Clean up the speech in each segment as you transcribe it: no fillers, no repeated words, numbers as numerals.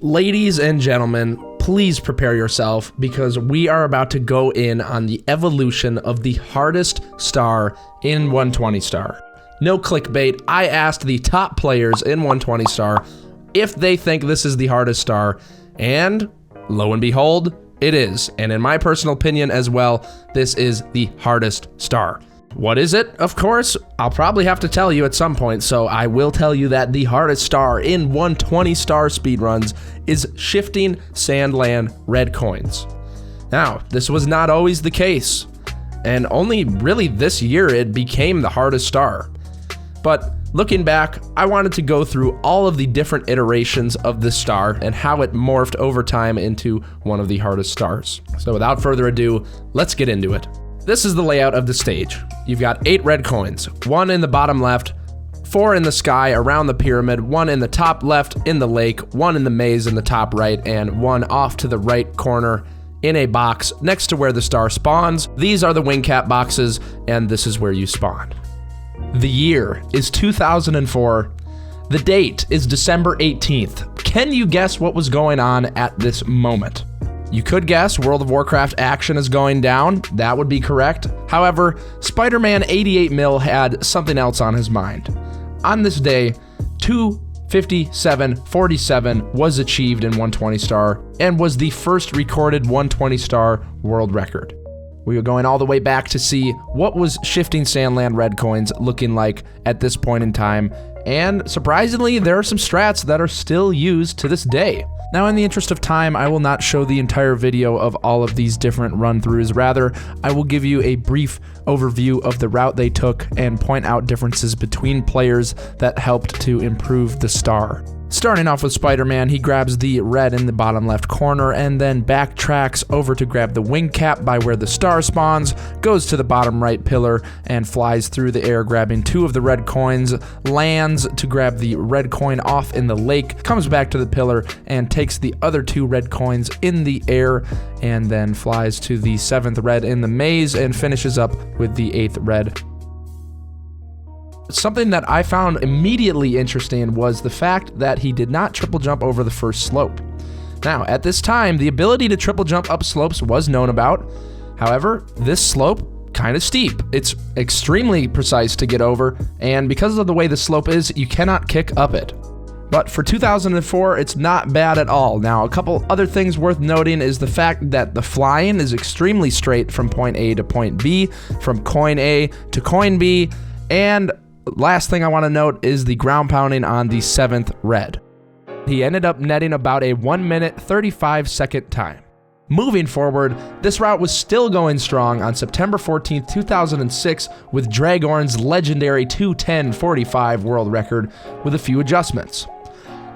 Ladies and gentlemen, please prepare yourself because we are about to go in on the evolution of the hardest star in 120 star. No clickbait, I asked the top players in 120 star if they think this is the hardest star, and lo and behold, it is. And in my personal opinion as well, this is the hardest star. What is it? Of course, I'll probably have to tell you at some point, so I will tell you that the hardest star in 120 star speedruns is shifting Sandland red coins. Now, this was not always the case, and only really this year it became the hardest star. But looking back, I wanted to go through all of the different iterations of this star and how it morphed over time into one of the hardest stars. So without further ado, let's get into it. This is the layout of the stage. You've got 8 red coins, 1 in the bottom left, 4 in the sky around the pyramid, 1 in the top left in the lake, 1 in the maze in the top right, and 1 off to the right corner in a box next to where the star spawns. These are the wing cap boxes, and this is where you spawn. The year is 2004. The date is December 18th. Can you guess what was going on at this moment? You could guess World of Warcraft action is going down. That would be correct. However, Spider-Man 88mm had something else on his mind. On this day, 2:57:47 was achieved in 120 star and was the first recorded 120 star world record. We were going all the way back to see what was shifting Sandland red coins looking like at this point in time, and surprisingly, there are some strats that are still used to this day. Now, in the interest of time, I will not show the entire video of all of these different run-throughs. Rather, I will give you a brief overview of the route they took and point out differences between players that helped to improve the star. Starting off with Spider-Man, he grabs the red in the bottom left corner and then backtracks over to grab the wing cap by where the star spawns, goes to the bottom right pillar and flies through the air grabbing 2 of the red coins, lands to grab the red coin off in the lake, comes back to the pillar and takes the other 2 red coins in the air and then flies to the 7th red in the maze and finishes up with the 8th red. Something that I found immediately interesting was the fact that he did not triple jump over the first slope. Now, at this time, the ability to triple jump up slopes was known about. However, this slope, kind of steep. It's extremely precise to get over, and because of the way the slope is, you cannot kick up it. But for 2004, it's not bad at all. Now, a couple other things worth noting is the fact that the flying is extremely straight from point A to point B, from coin A to coin B, and last thing I want to note is the ground pounding on the 7th red. He ended up netting about a 1 minute 35 second time. Moving forward, this route was still going strong on September 14th, 2006 with Dragorn's legendary 2:10:45 world record with a few adjustments.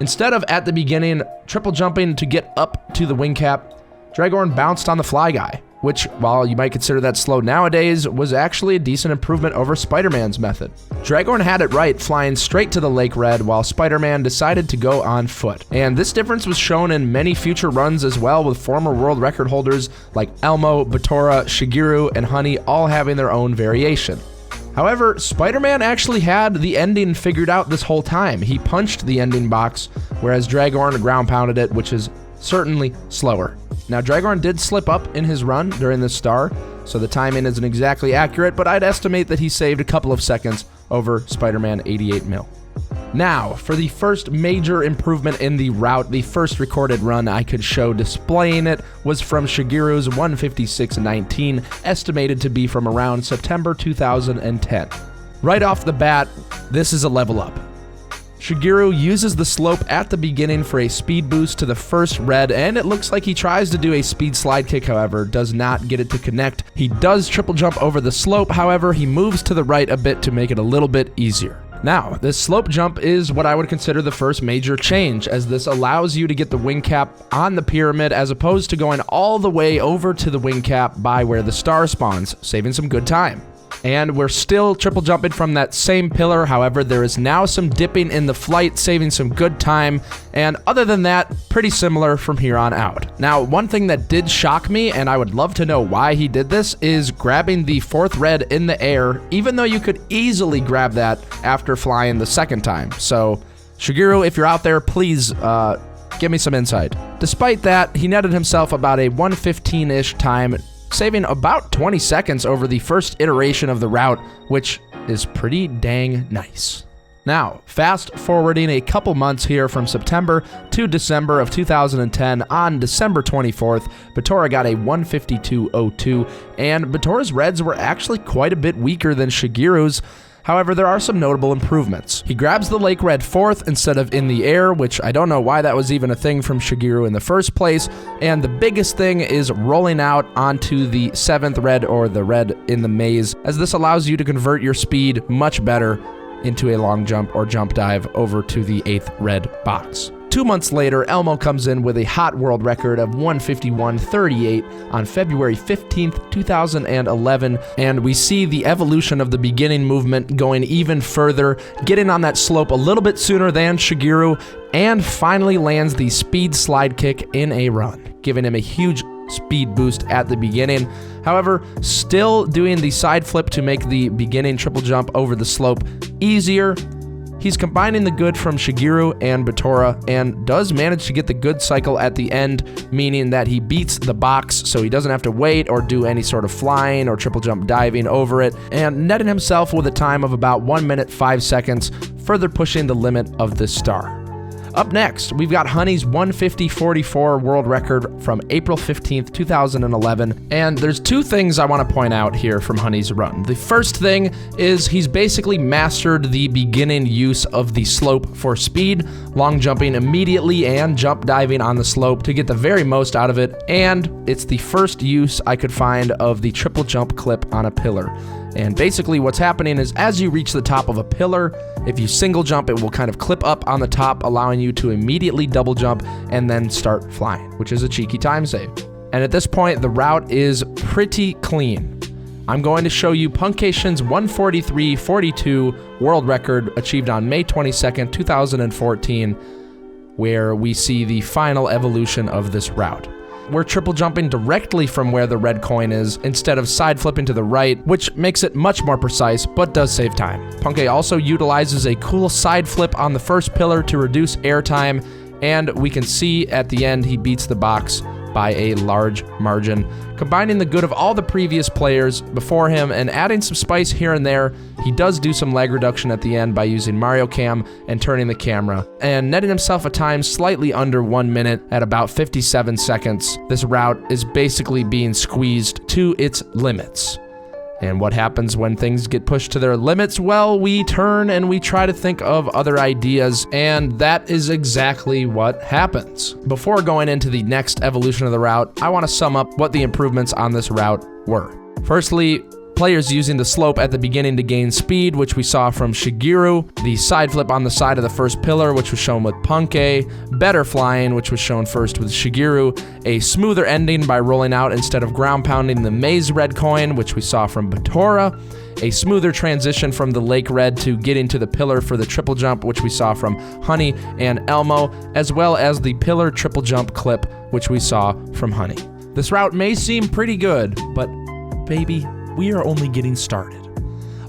Instead of at the beginning triple jumping to get up to the wing cap, Dragorn bounced on the fly guy, which, while you might consider that slow nowadays, was actually a decent improvement over Spider-Man's method. Dragorn had it right, flying straight to the lake red, while Spider-Man decided to go on foot. And this difference was shown in many future runs as well, with former world record holders like Elmo, Batora, Shigeru, and Honey all having their own variation. However, Spider-Man actually had the ending figured out this whole time. He punched the ending box, whereas Dragorn ground pounded it, which is certainly slower. Now, Dragorn did slip up in his run during this star, so the timing isn't exactly accurate, but I'd estimate that he saved a couple of seconds over Spider-Man 88mm. Now, for the first major improvement in the route, the first recorded run I could show displaying it was from Shigeru's 1:56:19, estimated to be from around September 2010. Right off the bat, this is a level up. Shigeru uses the slope at the beginning for a speed boost to the first red, and it looks like he tries to do a speed slide kick, however, does not get it to connect. He does triple jump over the slope, however, he moves to the right a bit to make it a little bit easier. Now, this slope jump is what I would consider the first major change, as this allows you to get the wing cap on the pyramid as opposed to going all the way over to the wing cap by where the star spawns, saving some good time. And we're still triple jumping from that same pillar, however, there is now some dipping in the flight, saving some good time, and other than that, pretty similar from here on out. Now, one thing that did shock me, and I would love to know why he did this, is grabbing the 4th red in the air, even though you could easily grab that after flying the second time. So, Shigeru, if you're out there, please Give me some insight. Despite that, he netted himself about a 1:15-ish time, saving about 20 seconds over the first iteration of the route, which is pretty dang nice. Now, fast forwarding a couple months here from September to December of 2010, on December 24th, Batora got a 1:52.02, and Batora's reds were actually quite a bit weaker than Shigeru's. However, there are some notable improvements. He grabs the lake red fourth instead of in the air, which I don't know why that was even a thing from Shigeru in the first place, and the biggest thing is rolling out onto the seventh red, or the red in the maze, as this allows you to convert your speed much better into a long jump or jump dive over to the 8th red box. 2 months later, Elmo comes in with a hot world record of 1:51.38 on February 15th, 2011, and we see the evolution of the beginning movement going even further, getting on that slope a little bit sooner than Shigeru, and finally lands the speed slide kick in a run, giving him a huge speed boost at the beginning. However, still doing the side flip to make the beginning triple jump over the slope easier. He's combining the good from Shigeru and Batora, and does manage to get the good cycle at the end, meaning that he beats the box so he doesn't have to wait or do any sort of flying or triple jump diving over it, and netted himself with a time of about 1 minute 5 seconds, further pushing the limit of this star. Up next, we've got Honey's 1:50.44 world record from April 15th, 2011, and there's two things I want to point out here from Honey's run. The first thing is he's basically mastered the beginning use of the slope for speed, long jumping immediately and jump diving on the slope to get the very most out of it, and it's the first use I could find of the triple jump clip on a pillar. And basically what's happening is as you reach the top of a pillar, if you single jump, it will kind of clip up on the top, allowing you to immediately double jump and then start flying, which is a cheeky time save. And at this point, the route is pretty clean. I'm going to show you Puncayshun's 1:43.42 world record achieved on May 22nd, 2014, where we see the final evolution of this route. We're triple jumping directly from where the red coin is instead of side flipping to the right, which makes it much more precise, but does save time. Puncay also utilizes a cool side flip on the first pillar to reduce air time, and we can see at the end he beats the box by a large margin. Combining the good of all the previous players before him and adding some spice here and there, he does do some lag reduction at the end by using Mario Cam and turning the camera, and netting himself a time slightly under 1 minute at about 57 seconds. This route is basically being squeezed to its limits. And what happens when things get pushed to their limits? Well, we turn and we try to think of other ideas, and that is exactly what happens. Before going into the next evolution of the route, I want to sum up what the improvements on this route were. Firstly, players using the slope at the beginning to gain speed, which we saw from Shigeru, the side flip on the side of the first pillar, which was shown with Puncay, better flying, which was shown first with Shigeru, a smoother ending by rolling out instead of ground pounding the maze red coin, which we saw from Batora, a smoother transition from the lake red to getting to the pillar for the triple jump, which we saw from Honey and Elmo, as well as the pillar triple jump clip, which we saw from Honey. This route may seem pretty good, but baby, we are only getting started.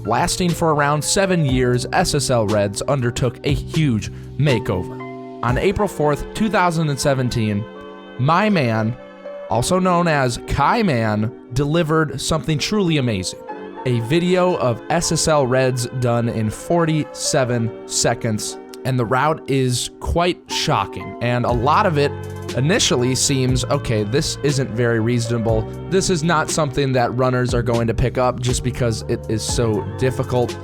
Lasting for around 7 years, SSL Reds undertook a huge makeover. On April 4th, 2017, my man, also known as kyman, delivered something truly amazing. A video of SSL Reds done in 47 seconds, and the route is quite shocking, and a lot of it initially seems, okay, this isn't very reasonable. This is not something that runners are going to pick up just because it is so difficult,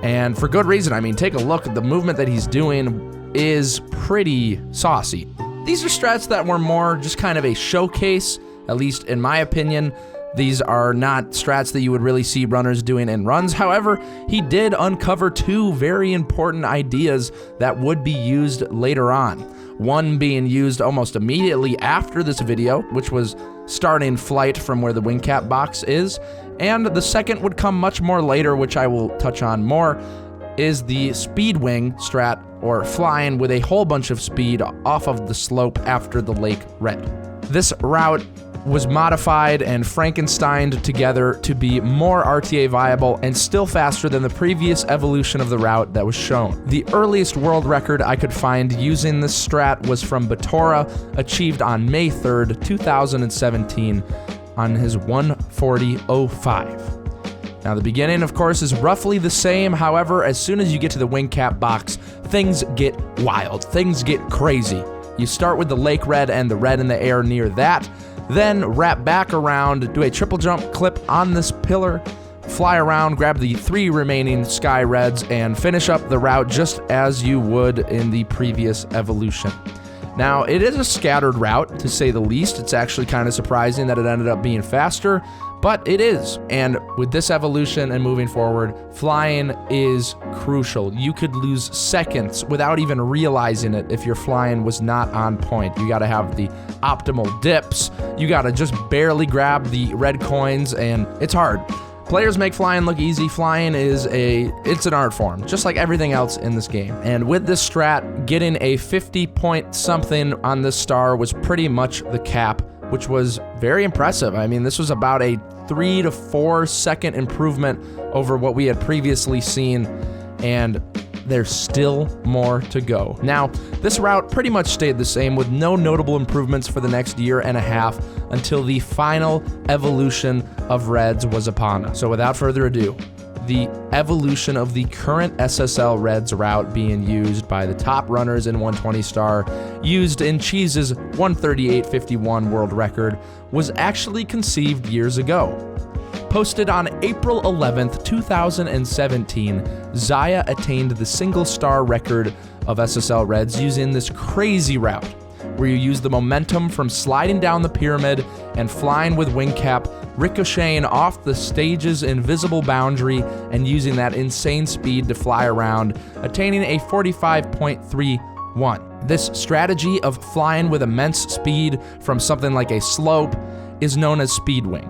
and for good reason. I mean, take a look at the movement that he's doing is pretty saucy. These are strats that were more just kind of a showcase, at least in my opinion. These are not strats that you would really see runners doing in runs. However, he did uncover two very important ideas that would be used later on. One being used almost immediately after this video, which was starting flight from where the wing cap box is, and the second would come much more later, which I will touch on more, is the speed wing strat, or flying with a whole bunch of speed off of the slope after the lake red. This route was modified and Frankensteined together to be more RTA viable and still faster than the previous evolution of the route that was shown. The earliest world record I could find using this strat was from Batora, achieved on May 3rd, 2017 on his 140.05. Now the beginning, of course, is roughly the same. However, as soon as you get to the wing cap box, things get wild, things get crazy. You start with the lake red and the red in the air near that, then wrap back around, do a triple jump clip on this pillar, fly around, grab the 3 remaining sky reds, and finish up the route just as you would in the previous evolution. Now, it is a scattered route, to say the least. It's actually kind of surprising that it ended up being faster, but it is. And with this evolution and moving forward, flying is crucial. You could lose seconds without even realizing it if your flying was not on point. You gotta have the optimal dips, you gotta just barely grab the red coins, and it's hard. Players make flying look easy. Flying is it's an art form, just like everything else in this game. And with this strat, getting a 50 point something on this star was pretty much the cap, which was very impressive. I mean, this was about a 3 to 4 second improvement over what we had previously seen, and there's still more to go. Now, this route pretty much stayed the same with no notable improvements for the next year and a half until the final evolution of Reds was upon us. So without further ado, the evolution of the current SSL Reds route being used by the top runners in 120 star, used in Cheese's 138.51 world record, was actually conceived years ago. Posted on April 11th, 2017, Zaya attained the single star record of SSL Reds using this crazy route, where you use the momentum from sliding down the pyramid and flying with wing cap, ricocheting off the stage's invisible boundary and using that insane speed to fly around, attaining a 45.31. This strategy of flying with immense speed from something like a slope is known as speedwing.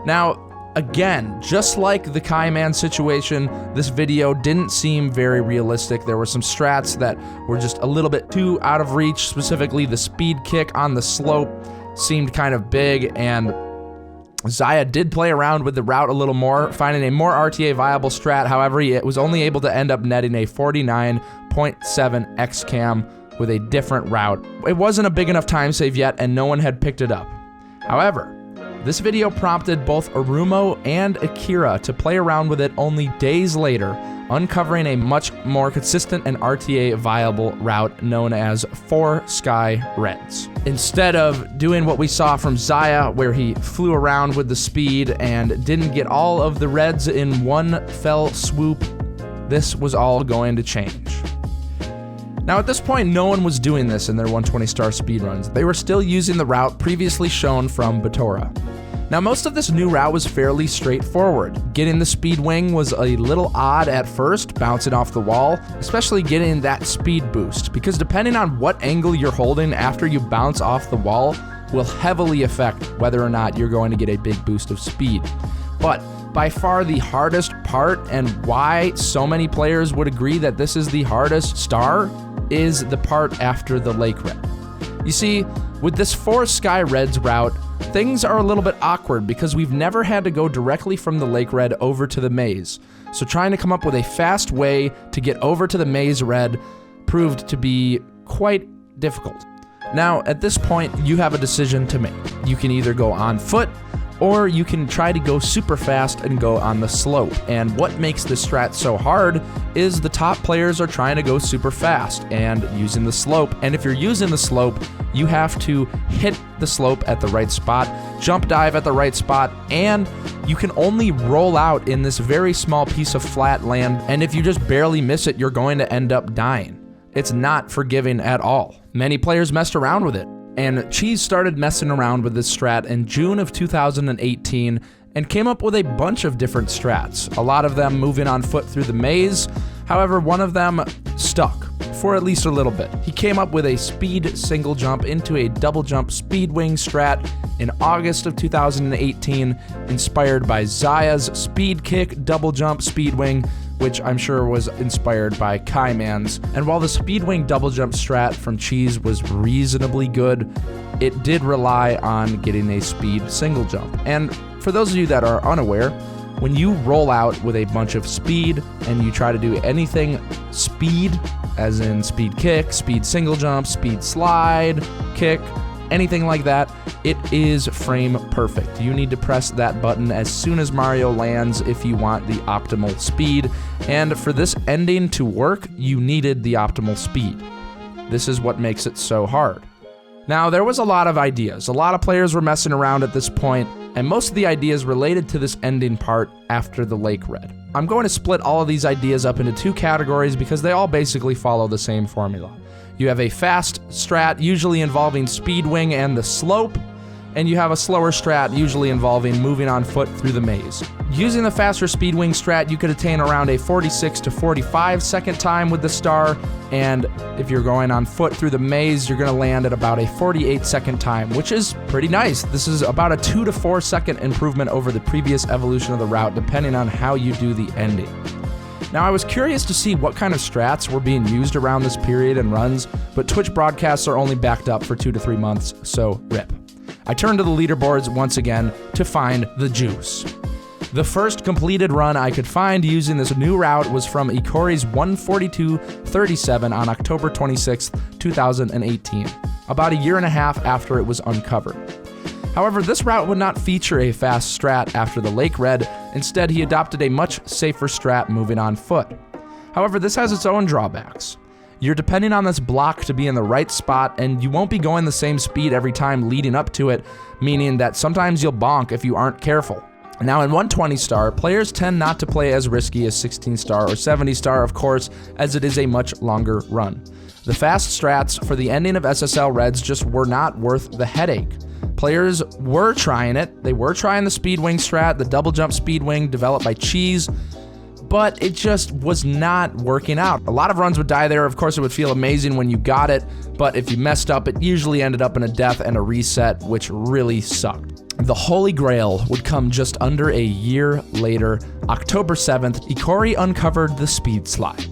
Now, again, just like the kyman situation, this video didn't seem very realistic. There were some strats that were just a little bit too out of reach. Specifically, the speed kick on the slope seemed kind of big, and Zaya did play around with the route a little more, finding a more RTA viable strat. However, he was only able to end up netting a 49.7 XCAM with a different route. It wasn't a big enough time save yet, and no one had picked it up. However, this video prompted both Arumo and Akira to play around with it only days later, uncovering a much more consistent and RTA viable route known as 4 Sky Reds. Instead of doing what we saw from Zaya, where he flew around with the speed and didn't get all of the reds in one fell swoop, this was all going to change. Now, at this point, no one was doing this in their 120-star speedruns. They were still using the route previously shown from Batora. Now, most of this new route was fairly straightforward. Getting the speed wing was a little odd at first, bouncing off the wall, especially getting that speed boost, because depending on what angle you're holding after you bounce off the wall will heavily affect whether or not you're going to get a big boost of speed. But by far the hardest part, and why so many players would agree that this is the hardest star, is the part after the lake red. You see, with this 4 Sky Reds route, things are a little bit awkward because we've never had to go directly from the lake red over to the maze. So trying to come up with a fast way to get over to the maze red proved to be quite difficult. Now, at this point, you have a decision to make. You can either go on foot, or you can try to go super fast and go on the slope. And what makes this strat so hard is the top players are trying to go super fast and using the slope. And if you're using the slope, you have to hit the slope at the right spot, jump dive at the right spot, and you can only roll out in this very small piece of flat land. And if you just barely miss it, you're going to end up dying. It's not forgiving at all. Many players messed around with it. And Cheese started messing around with this strat in June of 2018 and came up with a bunch of different strats, a lot of them moving on foot through the maze. However, one of them stuck for at least a little bit. He came up with a speed single jump into a double jump speed wing strat in August of 2018, inspired by Zaya's speed kick double jump speed wing, which I'm sure was inspired by Kyman's. And while the Speedwing double jump strat from Cheese was reasonably good, it did rely on getting a speed single jump. And for those of you that are unaware, when you roll out with a bunch of speed and you try to do anything speed, as in speed kick, speed single jump, speed slide, kick, anything like that, it is frame perfect. You need to press that button as soon as Mario lands if you want the optimal speed. And for this ending to work, you needed the optimal speed. This is what makes it so hard. Now, there was a lot of ideas. A lot of players were messing around at this point, and most of the ideas related to this ending part after the Lake Red. I'm going to split all of these ideas up into two categories because they all basically follow the same formula. You have a fast strat, usually involving Speedwing and the slope, and you have a slower strat, usually involving moving on foot through the maze. Using the faster Speedwing strat, you could attain around a 46 to 45 second time with the star, and if you're going on foot through the maze, you're going to land at about a 48 second time, which is pretty nice. This is about a 2 to 4 second improvement over the previous evolution of the route, depending on how you do the ending. Now, I was curious to see what kind of strats were being used around this period and runs, but Twitch broadcasts are only backed up for 2 to 3 months, so rip. I turned to the leaderboards once again to find the juice. The first completed run I could find using this new route was from Ikori's 142.37 on October 26, 2018, about a year and a half after it was uncovered. However, this route would not feature a fast strat after the Lake Red. Instead, he adopted a much safer strat moving on foot. However, this has its own drawbacks. You're depending on this block to be in the right spot, and you won't be going the same speed every time leading up to it, meaning that sometimes you'll bonk if you aren't careful. Now, in 120 star, players tend not to play as risky as 16 star or 70 star, of course, as it is a much longer run. The fast strats for the ending of SSL Reds just were not worth the headache. Players were trying it. They were trying the Speedwing strat, the double jump Speedwing developed by Cheese, but it just was not working out. A lot of runs would die there. Of course, it would feel amazing when you got it, but if you messed up, it usually ended up in a death and a reset, which really sucked. The Holy Grail would come just under a year later. October 7th, Ikori uncovered the speed slide.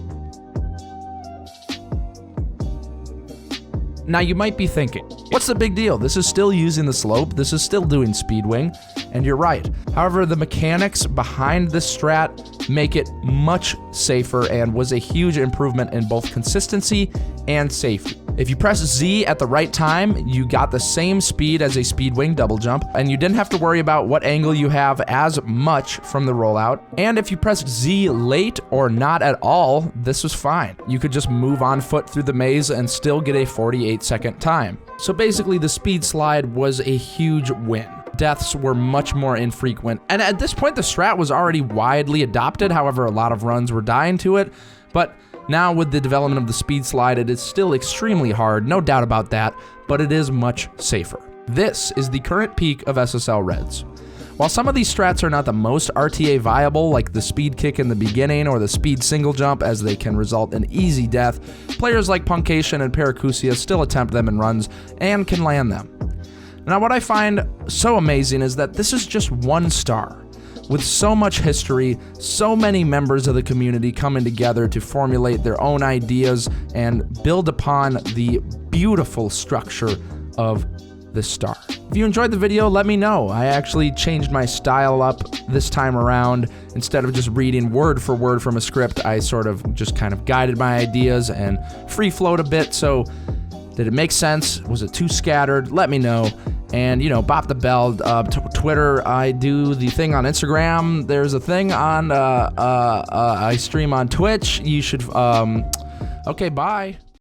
Now, you might be thinking, what's the big deal? This is still using the slope, this is still doing Speedwing, and you're right. However, the mechanics behind this strat make it much safer and was a huge improvement in both consistency and safety. If you press Z at the right time, you got the same speed as a Speedwing double jump, and you didn't have to worry about what angle you have as much from the rollout. And if you pressed Z late or not at all, this was fine. You could just move on foot through the maze and still get a 48 second time. So basically, the speed slide was a huge win. Deaths were much more infrequent, and at this point the strat was already widely adopted. However, a lot of runs were dying to it, but now with the development of the speed slide, it is still extremely hard, no doubt about that, but it is much safer. This is the current peak of SSL Reds. While some of these strats are not the most RTA viable, like the speed kick in the beginning or the speed single jump, as they can result in easy death, players like Puncayshun and Paracusia still attempt them in runs and can land them. Now, what I find so amazing is that this is just one star. With so much history, so many members of the community coming together to formulate their own ideas and build upon the beautiful structure of this star. If you enjoyed the video, let me know. I actually changed my style up this time around. Instead of just reading word for word from a script, I sort of just kind of guided my ideas and free flowed a bit. So did it make sense? Was it too scattered? Let me know. And, you know, bop the bell. Twitter, I do the thing on Instagram. There's a thing on, I stream on Twitch. You should, okay, bye.